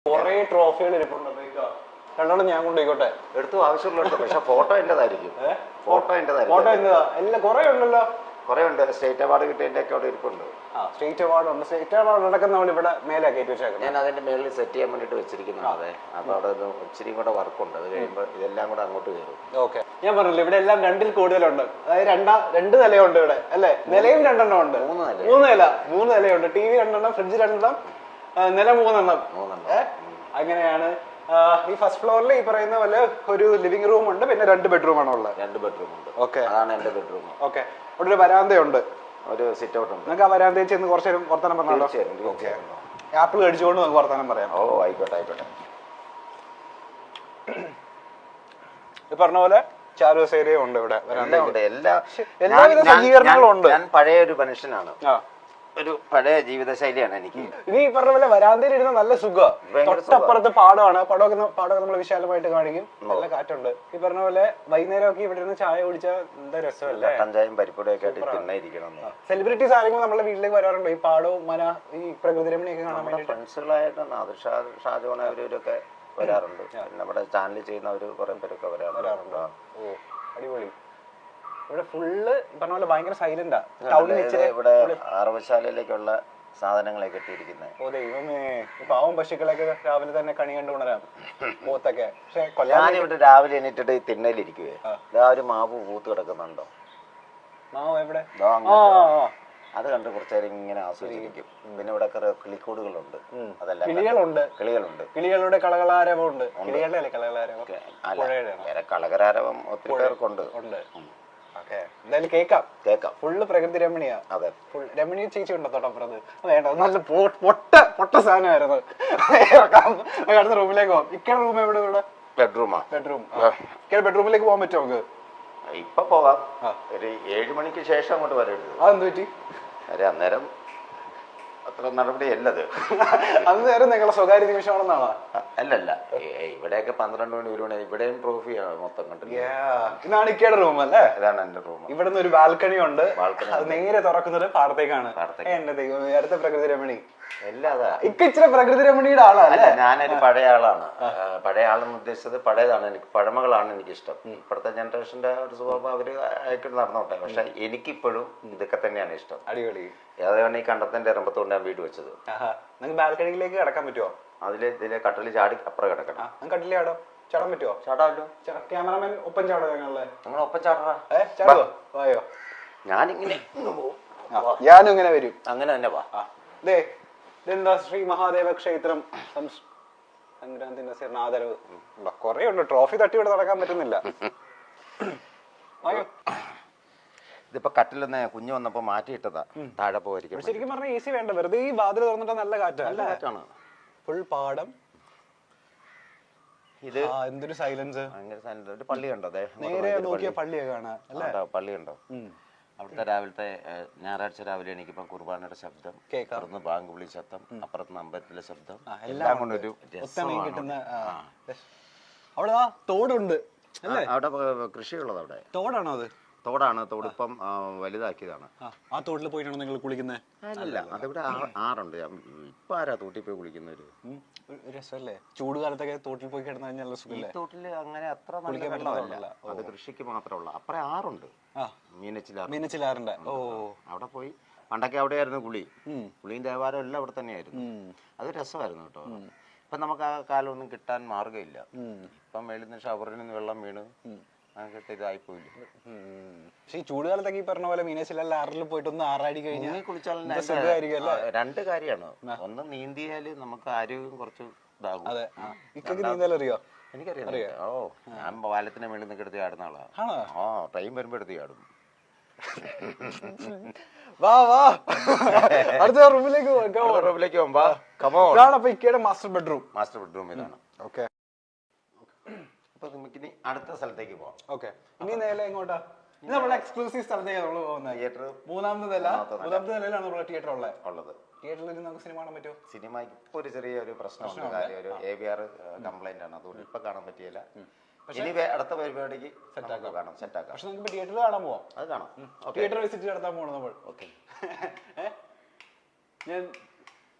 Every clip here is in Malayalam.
കുറെ ട്രോഫികൾ ഇരിപ്പുണ്ട്. രണ്ടെണ്ണം ഞാൻ കൊണ്ടുപോയിക്കോട്ടെ. എടുത്തു ആവശ്യമുള്ള പക്ഷെ ഫോട്ടോ എന്റേതായിരിക്കും. ഫോട്ടോ എന്റേതാ എല്ലാം കുറെ ഉണ്ടല്ലോ. കുറെ ഉണ്ട്. സ്റ്റേറ്റ് അവാർഡ് കിട്ടിയതിന്റെ ഒക്കെ അവിടെ ഇരിപ്പുണ്ട്. സ്റ്റേറ്റ് അവാർഡ് ഉണ്ട്. സ്റ്റേറ്റ് അവാർഡ് അടക്കം നമ്മൾ ഇവിടെ മേലെ കയറ്റി വെച്ചേക്കാം. ഞാൻ അതിന്റെ മേളിൽ സെറ്റ് ചെയ്യാൻ വേണ്ടിട്ട് വെച്ചിരിക്കുന്നത്. അതെ, അപ്പൊ അവിടെ ഇച്ചിരി കൂടെ വർക്കുണ്ട്. അത് കഴിയുമ്പോൾ ഇതെല്ലാം കൂടെ അങ്ങോട്ട് കയറും. ഓക്കെ, ഞാൻ പറഞ്ഞില്ല ഇവിടെ എല്ലാം രണ്ടിൽ കൂടുതലുണ്ട്. അതായത് രണ്ട് നിലയുണ്ട് ഇവിടെ അല്ലേ? നിലയും രണ്ടെണ്ണം ഉണ്ട്. മൂന്ന് നിലയുണ്ട്. ടി വി രണ്ടെണ്ണം, ഫ്രിഡ്ജ് രണ്ടെണ്ണം, നില മൂന്നെണ്ണം. അങ്ങനെയാണ്. ഈ ഫസ്റ്റ് ഫ്ലോറിൽ ഈ പറയുന്ന പോലെ ഒരു ലിവിംഗ് റൂം ഉണ്ട്, പിന്നെ 2 ബെഡ്റൂം ആണ് ഉള്ളത്. 2 ബെഡ്റൂം ഉണ്ട്. ഓക്കെ, അതാണ് എന്റെ ബെഡ്റൂം. ഓക്കെ, അവിടെ ഒരു വരാന്തയുണ്ട്, ഒരു സിറ്റ് ഔട്ട് ഉണ്ട്. നമുക്ക് ആ വരാന്തയിൽ ചെന്ന് കുറച്ച് നേരം വർത്തമാനം പറഞ്ഞാലോ? ആപ്പിൾ കഴിച്ചുകൊണ്ട് നമുക്ക് വർത്തമാനം പറയാം. ഓ, ആയിക്കോട്ടെ. ഈ പറഞ്ഞ പോലെ ചാരുകസേരയും ഉണ്ട് ഇവിടെ. എല്ലാവിധ സജ്ജീകരണങ്ങളും ഉണ്ട്. ഞാൻ പഴയ ഒരു മനുഷ്യനാണ്. ഒരു പഴയ ജീവിതശൈലിയാണ് എനിക്ക്. ഇനി പറഞ്ഞ പോലെ വരാന്തയിൽ ഇരുന്ന നല്ല സുഖം. തൊട്ടപ്പുറത്ത് പാടമാണ്. പാടമൊക്കെ നമ്മൾ വിശാലമായിട്ട് കാണിക്കും. നല്ല കാറ്റുണ്ട്. ഈ പറഞ്ഞ പോലെ വൈകുന്നേരമൊക്കെ ഇവിടെ ഇരുന്ന് ചായ കുടിച്ചാൽ എന്താ രസമല്ലേ? കഞ്ചായും പരിപ്പൊടിയൊക്കെ ആയിട്ട് തിന്നായിരിക്കണം. സെലിബ്രിറ്റീസ് ആരെങ്കിലും നമ്മുടെ വീട്ടിലേക്ക് വരാറുണ്ടോ? ഈ പാടവും മന, ഈ പ്രകൃതി രമണിയൊക്കെ കാണാൻ വേണ്ടി? ഫ്രണ്ട്സുകളായിട്ട് ഷാജോൺ അവരൊക്കെ വരാറുണ്ട്. നമ്മുടെ ചാനലിൽ ചെയ്യുന്നവര് കുറെ പേരൊക്കെ വരാറുണ്ട്. ഓ, അടിപൊളി. ഇവിടെ ഫുള്ള് പറഞ്ഞ പോലെ ഭയങ്കര സൈലന്റാ. ഇവിടെ അറവശാലയിലേക്കുള്ള സാധനങ്ങളൊക്കെ ഇട്ടിരിക്കുന്നത്. ഓ ദൈവമേ, പാവം പശുക്കളൊക്കെ രാവിലെ തന്നെ കണി കണ്ടു ഉണരാം. പോത്തൊക്കെ. പക്ഷെ ഞാനിവിടെ രാവിലെ എണീറ്റിട്ട് തിണ്ണയിലിരിക്കുവേ. ഒരു മാവ് പൂത്ത് കിടക്കുന്നുണ്ടോ? മാവ് എവിടെ? അത് കണ്ട് കുറച്ചേരം ഇങ്ങനെ ആസ്വദിച്ചിരിക്കും. പിന്നെ ഇവിടെ കിളിക്കൂടുകളുണ്ട്. അതല്ല, കിളികളുടെ കളകളാരവമുണ്ട്. കളകരാരവം ഒത്തിരി പേർക്കുണ്ട്. എന്തായാലും കേക്കാം. ഫുള്ള് പ്രകൃതി രമണിയാ. അതെ, രമണീയ ചേച്ചി ഉണ്ടോ തൊട്ടപ്പുറത്ത്? വേണ്ട, നല്ല പൊട്ട സാധനമായിരുന്നു. അടുത്ത റൂമിലേക്ക് പോവാം. ഇക്കയുടെ റൂം എവിടെ? ഇവിടെ ബെഡ്റൂം. ഇക്കയുടെ ബെഡ്റൂമിലേക്ക് പോകാൻ പറ്റുമോ നമുക്ക്? ഇപ്പൊ പോകാം. ഒരു 7 മണിക്ക് ശേഷം അങ്ങോട്ട് വരരുത്. അതെന്ത് പറ്റി? അന്നേരം അത്ര നടപടി അല്ലത്. അന്നേരം നിങ്ങളെ സ്വകാര്യ നിമിഷമാണെന്നാണോ? അല്ലല്ല, ഇവിടെയൊക്കെ 12 മണി 1 മണി. ഇവിടെയും ട്രോഫിയാണ് മൊത്തം കണ്ടില്ല. ഇതാണ് ഇക്കയുടെ റൂം അല്ലേ? ഇതാണ് എന്റെ റൂം. ഇവിടുന്ന് ഒരു ബാൽക്കണി ഉണ്ട്. അത് നേരെ തുറക്കുന്നത് പാടത്തേക്കാണ്. എന്റെ ദൈവം, അടുത്ത പ്രകൃതി രമണി. ഇച്ചിരി പ്രകൃതി രമണിയുടെ ആളാണ്. ഞാനൊരു പഴയ ആളാണ്. പഴയ ആളെന്ന് ഉദ്ദേശിച്ചത് പഴയതാണ്. എനിക്ക് പഴമകളാണ് എനിക്കിഷ്ടം. ഇപ്പോഴത്തെ ജനറേഷന്റെ ഒരു സ്വഭാവം അവര് ആയിട്ട് നടന്നോട്ടെ. പക്ഷെ എനിക്കിപ്പോഴും ഇതൊക്കെ തന്നെയാണ് ഇഷ്ടം. അടിപൊളി. അതാണ് ഈ കണ്ടത്തിന്റെ ഇറമ്പത്തോണ്ട് ഞാൻ വീട് വെച്ചത്. ബാൽക്കണിയിലേക്ക് കിടക്കാൻ പറ്റുമോ? ഇതിലെ കട്ടല് ചാടി അപ്പുറം കിടക്കണം. കട്ടിലേ ചാടോ? ചാടാൻ പറ്റുമോ? ചാടാമല്ലോ. ക്യാമറമാൻ ഒപ്പം ചാടോ? നിങ്ങൾ ഒപ്പം ചാടാ. വായോ, ഞാനിങ്ങനെ ഞാനും ഇങ്ങനെ വരും. അങ്ങനെ തന്നെ വാ. ഇതെന്താ? ശ്രീ മഹാദേവ ക്ഷേത്രം സംക്രാന്തി ആദരവ്. കൊറേ ഉണ്ട്. ട്രോഫി തട്ടി ഇവിടെ നടക്കാൻ പറ്റുന്നില്ല. ഇതിപ്പോ കട്ടിലൊന്ന് കുഞ്ഞു വന്നപ്പോ മാറ്റിയിട്ടതാ. താഴെ പോയിരിക്കും. ശരിക്കും പറഞ്ഞാൽ ഈസി വേണ്ട. വെറുതെ ഈ വാതിൽ തുറന്നിട്ട് നല്ല കാറ്റാണ്. ഫുൾ പാടം. ഇത് എന്തൊരു സൈലൻസ്. ഒരു പള്ളി കണ്ടോ? നേരെ നോക്കിയ പള്ളിയൊക്കെ കാണാം. പള്ളി കണ്ടോ? അവിടുത്തെ രാവിലത്തെ ഞായറാഴ്ച രാവിലെ എനിക്കിപ്പം കുർബാനയുടെ ശബ്ദം, അപ്പുറത്ത് ബാങ്ക് വിളി ശബ്ദം, അപ്പുറത്ത് അമ്പലത്തിലെ ശബ്ദം, എല്ലാം കൊണ്ടൊരു കിട്ടുന്ന. അവിടെ തോടുണ്ട്. അവിടെ കൃഷിയുള്ളത്. അവിടെ തോടാണോ? അത് തോടാണ്. തോടിപ്പം വലുതാക്കിയതാണ്. ആ തോട്ടിൽ പോയിട്ടാണോ നിങ്ങൾ കുളിക്കുന്നത്? അല്ല, അതിവിടെ ആറുണ്ട്. ഇപ്പൊ ആരാ തോട്ടിൽ പോയി കുളിക്കുന്നവര്? രസമല്ലേ? ചൂട് കാലത്തൊക്കെ തോട്ടിൽ പോയി കിടന്നു കഴിഞ്ഞാൽ സുഖമില്ലേ? തോട്ടില് അങ്ങനെ അത്ര വെള്ളമല്ല. അത് കൃഷിക്ക് മാത്രമുള്ള. അപ്പുറം ആറുണ്ട്, മീനച്ചിലാറുണ്ട്. ഓ, അവിടെ പോയി പണ്ടൊക്കെ അവിടെയായിരുന്നു കുളി. കുളിയും ദേവാലയം എല്ലാം അവിടെ തന്നെയായിരുന്നു. അത് രസമായിരുന്നു കേട്ടോ. ഇപ്പൊ നമുക്ക് ആ കാലമൊന്നും കിട്ടാൻ മാർഗമില്ല. ഇപ്പം മേളിൽ നിന്ന് ഷവറിൽ നിന്ന് വെള്ളം വീണ് ഇതായിപ്പോയില്ല. പക്ഷെ ഈ ചൂടുകാലത്തൊക്കെ ഈ പറഞ്ഞ പോലെ മീനച്ചിലല്ല ആറിൽ പോയിട്ട് ഒന്ന് ആറാടി കഴിഞ്ഞാൽ കുളിച്ചാൽ 2 കാര്യമാണ്. ഒന്ന്, നീന്തിയാല് നമുക്ക് ആരോഗ്യം കുറച്ച് ഇതാകും. അറിയോ? എനിക്കറിയാം. ഓ, ഞാൻ പാലത്തിന് മേളിൽ നിന്ന് എടുത്ത് ചാടുന്ന ആളാണ്. ടൈം വരുമ്പോ എടുത്ത് ചാടും. വാ വാ, അടുത്ത റൂമിലേക്ക് പോകുമ്പോ മാസ്റ്റർ ബെഡ്റൂം ഇതാണ്. ഓക്കെ, നമുക്കിനി അടുത്ത സ്ഥലത്തേക്ക് പോവാം. ഓക്കെ, ഇനി നേരെ എങ്ങോട്ടാ? ഇത് നമ്മുടെ എക്സ്ക്ലൂസീവ് സ്ഥലത്തേക്ക് നമ്മൾ പോകുന്നത്. തിയേറ്റർ മൂന്നാമത്തെ നിലയിലാണ് നമ്മുടെ തിയേറ്റർ ഉള്ളത്. തിയേറ്ററിൽ നമുക്ക് സിനിമ കാണാൻ പറ്റുമോ? സിനിമയ്ക്ക് ഇപ്പൊ ഒരു ചെറിയൊരു പ്രശ്നമുണ്ട്. കാര്യം ഒരു AVR കംപ്ലൈന്റ് ആണ്. അതുകൊണ്ട് ഇപ്പൊ കാണാൻ പറ്റിയില്ല. ഇനി അടുത്ത പരിപാടിക്ക് കാണാം, സെറ്റാക്കാം. പക്ഷെ നമുക്ക് തിയേറ്ററിൽ കാണാൻ പോവാം. അത് കാണാം. തിയേറ്റർ വിസിറ്റ് നടത്താൻ പോകണം നമ്മൾ. ഓക്കെ, ഞാൻ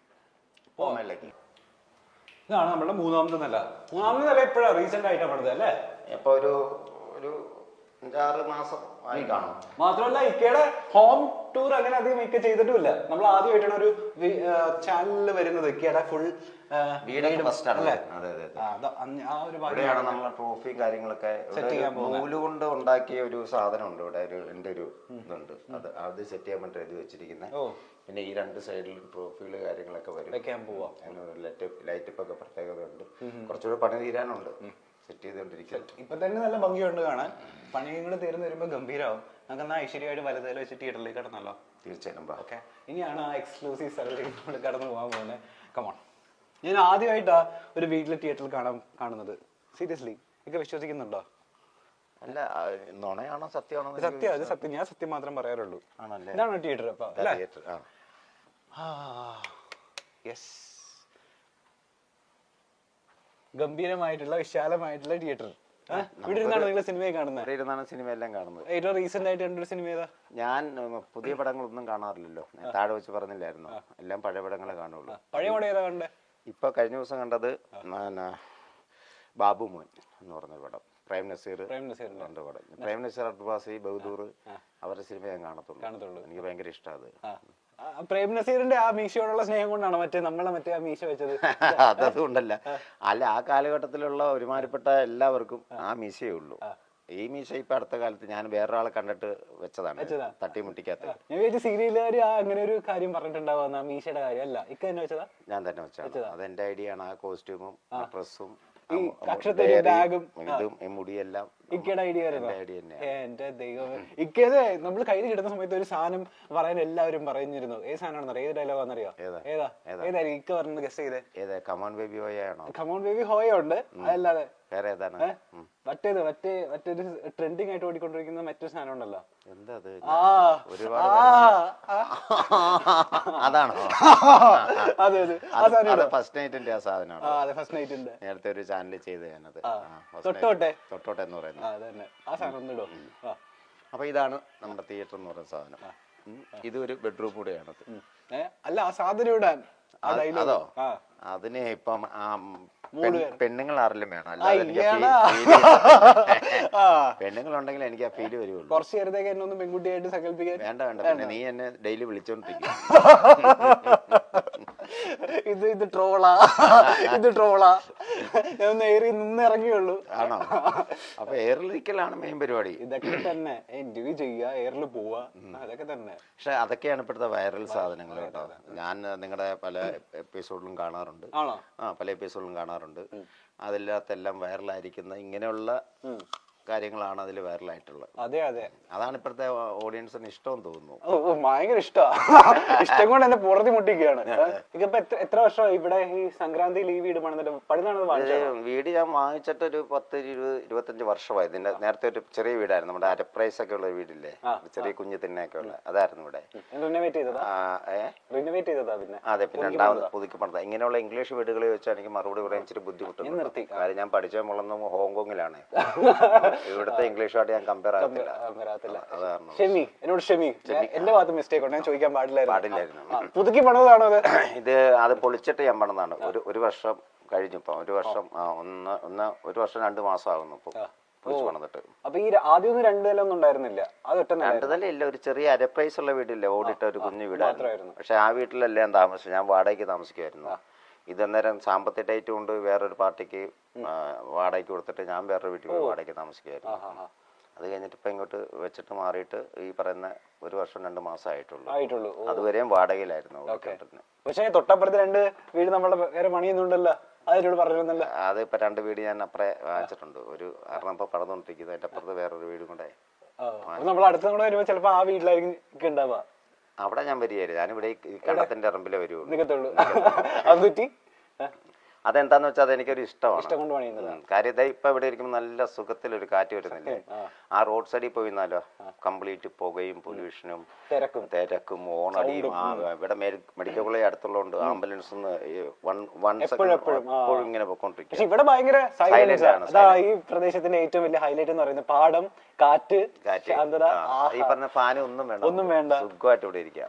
പോവാമല്ലേക്ക്. ഇതാണ് നമ്മുടെ മൂന്നാമത്തെ നില ഇപ്പോഴാണ് റീസെന്റ് ആയിട്ടാണ് പണിത് അല്ലേ? ഇപ്പൊ ഒരു 5-6 മാസം ആയി കാണും. മാത്രമല്ല ഇക്കയുടെ ഹോം ടൂർ അങ്ങനെ അധികം ഇക്ക ചെയ്തിട്ടുമില്ല. നമ്മൾ ആദ്യമായിട്ടാണ് ഒരു ചാനലിൽ വരുന്നത്. ഇക്കയുടെ ഫുൾ ട്രോഫി കാര്യങ്ങളൊക്കെ നൂല് കൊണ്ട് ഉണ്ടാക്കിയ ഒരു സാധനം ഉണ്ട് ഇവിടെ. എന്റെ ഒരു ഇതുണ്ട്, അത് സെറ്റ് ചെയ്യാൻ വേണ്ടി എഴുതി വെച്ചിരിക്കുന്നത്. പിന്നെ ഈ 2 സൈഡിൽ ട്രോഫികള് കാര്യങ്ങളൊക്കെ വരും. ലൈറ്റ് ഒക്കെ പ്രത്യേകത ഉണ്ട്. കുറച്ചുകൂടെ പണി തീരാനുണ്ട്. സെറ്റ് ചെയ്തോണ്ടിരിക്കും. ഇപ്പൊ തന്നെ നല്ല ഭംഗിയുണ്ട് കാണാൻ. പണിയും കൂടെ തീർന്നു വരുമ്പോ ഗംഭീരമാവും. നമുക്ക് എന്നാൽ ഐശ്വര്യമായിട്ട് വലുതേല വെച്ച് തിയേറ്ററിലേക്ക് കടന്നല്ലോ. തീർച്ചയായിട്ടും. ഓക്കെ, ഇനിയാണ് ആ എക്സ്ക്ലൂസീവ് സ്ഥലത്തേക്ക് നമ്മൾ കടന്നു പോകാൻ പോകുന്നത്. കമോൺ. ഞാൻ ആദ്യമായിട്ടാ ഒരു വീട്ടിലെ തിയേറ്ററിൽ കാണുന്നത്. സീരിയസ്ലി ഒക്കെ വിശ്വസിക്കുന്നുണ്ടോ? അല്ല, നുണയാണോ സത്യമാണോ? സത്യം, അത് സത്യം. ഞാൻ സത്യം മാത്രം പറയാറുള്ളൂ. ആണല്ലേ? ഇതാണ് തിയേറ്റർ. അപ്പൊ യെസ്, ഗംഭീരമായിട്ടുള്ള വിശാലമായിട്ടുള്ള തിയേറ്റർ. ഇവിടെ ഇരുന്നാണ് നിങ്ങൾ സിനിമയെ കാണുന്നത്? ഇവിടെ ഇരുന്നാണ് സിനിമ എല്ലാം കാണുന്നത്. ഏറ്റവും റീസെന്റ് ആയിട്ട് കണ്ടൊരു സിനിമ ഏതാ? ഞാൻ പുതിയ പടങ്ങളൊന്നും കാണാറില്ലല്ലോ. താഴെ വെച്ച് പറഞ്ഞില്ലായിരുന്നു, എല്ലാം പഴയ പടങ്ങളെ കാണുള്ളൂ. പഴയ പടം ഏതാ കണ്ടേ? ഇപ്പൊ കഴിഞ്ഞ ദിവസം കണ്ടത് ബാബു മോൻ എന്ന് പറഞ്ഞൊരു പടം. പ്രേം നസീർ പടം. പ്രേം നസീർ, അർബാസി, ബഹദൂർ അവരുടെ സിനിമ ഞാൻ കാണത്തുള്ളൂ. എനിക്ക് ഭയങ്കര ഇഷ്ടമാണ് അത്. പ്രേം നസീറിന്റെ ആ മീശയോടുള്ള സ്നേഹം കൊണ്ടാണ് മറ്റേ ആ മീശ വെച്ചത്? അതുകൊണ്ടല്ല. അല്ല, ആ കാലഘട്ടത്തിലുള്ള ഒരുമാതിരിപ്പെട്ട എല്ലാവർക്കും ആ മീശയേ ഉള്ളൂ. ഈ മീശ ഇപ്പൊ അടുത്ത കാലത്ത് ഞാൻ വേറൊരാളെ കണ്ടിട്ട് വെച്ചതാണ്, തട്ടിമുട്ടിക്കാത്ത. ഞാൻ വിചാരിച്ചു സീരിയലുകാർ അങ്ങനെ ഒരു കാര്യം പറഞ്ഞിട്ടുണ്ടാവുന്ന മീശയുടെ കാര്യം. അല്ല, ഇക്ക തന്നെ വെച്ചതാ? ഞാൻ തന്നെ വെച്ചത്. അതെന്റെ ഐഡിയ ആണ്. ആ കോസ്റ്റ്യൂമും ഡ്രസ്സും ബാഗും ഇതും മുടിയെല്ലാം ഇക്കയുടെ ഐഡിയ ആയിരുന്നു. എന്റെ ദൈവം, ഇക്കതെ നമ്മൾ കയ്യിൽ കിട്ടുന്ന സമയത്ത് ഒരു സാധനം പറയാൻ എല്ലാവരും പറഞ്ഞിരുന്നു. ഏത് സാധനമാണെന്ന് അറിയാം? ഏത് ഡയലോഗാണെന്നറിയോ? ഏതായിരിക്കും ഇക്ക പറഞ്ഞത്? ഗസ് ചെയ്തേ. കമോൺ ബേബി ഹോയ ആണോ? കമോൺ ബേബി ഹോയ ഉണ്ട്. അതല്ലാതെ വേറെ ഏതാണ്? മറ്റൊരു ട്രെൻഡിങ് ആയിട്ട് ഓടിക്കൊണ്ടിരിക്കുന്ന മറ്റൊരു സാധനം ഉണ്ടല്ലോ. എന്താ? അതാണോ? അതെ, ഫസ്റ്റ് നൈറ്റിന്റെ ആ സാധനമാണ്. നേരത്തെ ഒരു ചാനലിൽ ചെയ്ത് ഞാനത്. തൊട്ടോട്ടെ എന്ന് പറയുന്നത്. അപ്പൊ ഇതാണ് നമ്മുടെ തിയേറ്റർ എന്ന് പറയുന്ന സാധനം. ഇത് ഒരു ബെഡ്റൂം കൂടെയാണത്. അല്ല, ആ സാധനം ഇടാൻ അതോ? അതിന് ഇപ്പം പെണ്ണുങ്ങൾ ആരെങ്കിലും വേണം, അല്ലാതെ പെണ്ണുങ്ങളുണ്ടെങ്കിൽ എനിക്ക് ആ ഫീല് വരുള്ളൂ. കുറച്ച് നേരത്തേക്ക് എന്നെ ഒന്ന് പെൺകുട്ടിയായിട്ട് സങ്കല്പിക്കാൻ വേണ്ട. പിന്നെ നീ എന്നെ ഡെയിലി വിളിച്ചോണ്ടിരിക്കും. ഇത് ട്രോളാ. ഞാൻ ഏറി നിന്ന് ഇറങ്ങിയുള്ളൂ. ആണോ? അപ്പൊ എയറിലിരിക്കലാണ് മെയിൻ പരിപാടി. ഇതൊക്കെ തന്നെ ഇന്റർവ്യൂ ചെയ്യുക, എയറിൽ പോവുക, അതൊക്കെ തന്നെ. പക്ഷെ അതൊക്കെയാണ് ഇപ്പോഴത്തെ വൈറൽ സാധനങ്ങൾ കേട്ടോ. ഞാൻ നിങ്ങളുടെ പല എപ്പിസോഡിലും കാണാറുണ്ട്. പല എപ്പിസോഡിലും കാണാറുണ്ട്. അതില്ലാത്തെല്ലാം വൈറലായിരിക്കുന്ന ഇങ്ങനെയുള്ള കാര്യങ്ങളാണ് അതിൽ വൈറലായിട്ടുള്ളത്. അതെ അതെ, അതാണ് ഇപ്പോഴത്തെ ഓഡിയൻസിന് ഇഷ്ടം തോന്നുന്നു. ഭയങ്കര ഇഷ്ടം കൊണ്ട് എന്നെ പുറത്തി മുട്ടിക്കുകയാണ്. ഇതിപ്പോ എത്ര വർഷം ഇവിടെ ഈ സംക്രാന്തിയിൽ ഈ വീട് പണിതിട്ട്? വീട് ഞാൻ വാങ്ങിച്ചിട്ട് ഒരു 10-25 വർഷമായി. ഇതിന്റെ നേരത്തെ ഒരു ചെറിയ വീടായിരുന്നു, നമ്മുടെ അരപ്രൈസ് ഒക്കെ ഉള്ള വീടില്ലേ, ചെറിയ കുഞ്ഞു തിന്നൊക്കെ ഉള്ള, അതായിരുന്നു ഇവിടെ. അതെ, പിന്നെ രണ്ടാമത് പുതുക്കി പണിത. ഇങ്ങനെയുള്ള ഇംഗ്ലീഷ് വീടുകളിൽ വെച്ചാൽ എനിക്ക് മറുപടി പറയാൻ ഇച്ചിരി ബുദ്ധിമുട്ടുണ്ട്. കാര്യം ഞാൻ പഠിച്ച മുളന്ന് ഹോങ്കോങ്ങിലാണ്. ഇവിടുത്തെ ഇംഗ്ലീഷുമായിട്ട് ഞാൻ കമ്പയർ ആകത്തില്ല. എന്റെ ഭാഗത്ത് മിസ്റ്റേക്ക് ഉണ്ട്, ഞാൻ ചോദിക്കാൻ പാടില്ലായിരുന്നു. പുതുക്കി പണിതാണോ അത് പൊളിച്ചിട്ട് ഞാൻ പണിതാണ്. ഒരു വർഷം കഴിഞ്ഞു. ഇപ്പൊ ഒരു വർഷം 2 മാസം ആകുന്നു ഇപ്പൊ പൊളിച്ച് പണിതിട്ട്. അപ്പൊ ഈ ആദ്യം 2 നില ഒന്നും ഉണ്ടായിരുന്നില്ല? അത് 2 നില ഇല്ല, ഒരു ചെറിയ അരപ്രൈസ് ഉള്ള വീടില്ലേ, ഓടിട്ട ഒരു കുഞ്ഞു വീടായിരുന്നു. പക്ഷെ ആ വീട്ടിലല്ല ഞാൻ താമസിച്ചു. ഞാൻ വാടകയ്ക്ക് താമസിക്കുമായിരുന്നു. ഇതന്നേരം സാമ്പത്തിക ടൈറ്റ് കൊണ്ട് വേറൊരു പാർട്ടിക്ക് വാടകയ്ക്ക് കൊടുത്തിട്ട് ഞാൻ വേറൊരു വീട്ടിൽ വാടകയ്ക്ക് താമസിക്കുമായിരുന്നു. അത് കഴിഞ്ഞിട്ട് ഇപ്പൊ ഇങ്ങോട്ട് വെച്ചിട്ട് മാറിയിട്ട് ഈ പറയുന്ന 1 വർഷം 2 മാസം ആയിട്ടുള്ളൂ. അതുവരെയും വാടകയിലായിരുന്നു. പക്ഷേ തൊട്ടപ്പുറത്ത് 2 വീട് നമ്മളെ വേറെ പണിയൊന്നുണ്ടല്ലോ, അതിനോട് പറഞ്ഞിരുന്നല്ലോ. അത് ഇപ്പൊ 2 വീട് ഞാൻ അപ്പുറേ വാങ്ങിച്ചിട്ടുണ്ട്. ഒരു കാരണം ഇപ്പൊ പടന്നുകൊണ്ടിരിക്കുന്നത്. അതിന്റെ അപ്പുറത്ത് വേറൊരു വീടും കൂടെ. നമ്മൾ അടുത്ത കൂടെ വരുമ്പോ ചിലപ്പോ ആ വീട്ടിലായിരിക്കും ഉണ്ടാവുക. അവിടെ ഞാൻ വരികയായിരുന്നു. ഞാനിവിടെ ഈ കണ്ടത്തിന്റെ ഇറമ്പിലെ വരുള്ളൂ. അതെന്താന്ന് വെച്ചാൽ അതെനിക്കൊരു ഇഷ്ടമാണ്. കാര്യം ഇപ്പൊ ഇവിടെ ഇരിക്കുമ്പോൾ നല്ല സുഖത്തിലൊരു കാറ്റ് വരുന്നില്ലേ. ആ റോഡ് സൈഡിൽ പോയിന്നാലോ കംപ്ലീറ്റ് പുകയും പൊല്യൂഷനും തിരക്കും ഓണടിയും. ഇവിടെ മെഡിക്കൽ കോളേജ് അടുത്തുള്ളതുകൊണ്ട് ആംബുലൻസ് എപ്പോഴും ഇങ്ങനെ പോയിക്കൊണ്ടിരിക്കും. ഇവിടെ ഭയങ്കര സൈലൻസ് ആണ്. ഈ പ്രദേശത്തിന്റെ ഏറ്റവും വലിയ ഹൈലൈറ്റ് എന്ന് പറയുന്നത് പാടം, കാറ്റ്, ഈ പറഞ്ഞ ഫാനും ഒന്നും വേണ്ട, സുഖമായിട്ട് ഇവിടെ ഇരിക്കാം.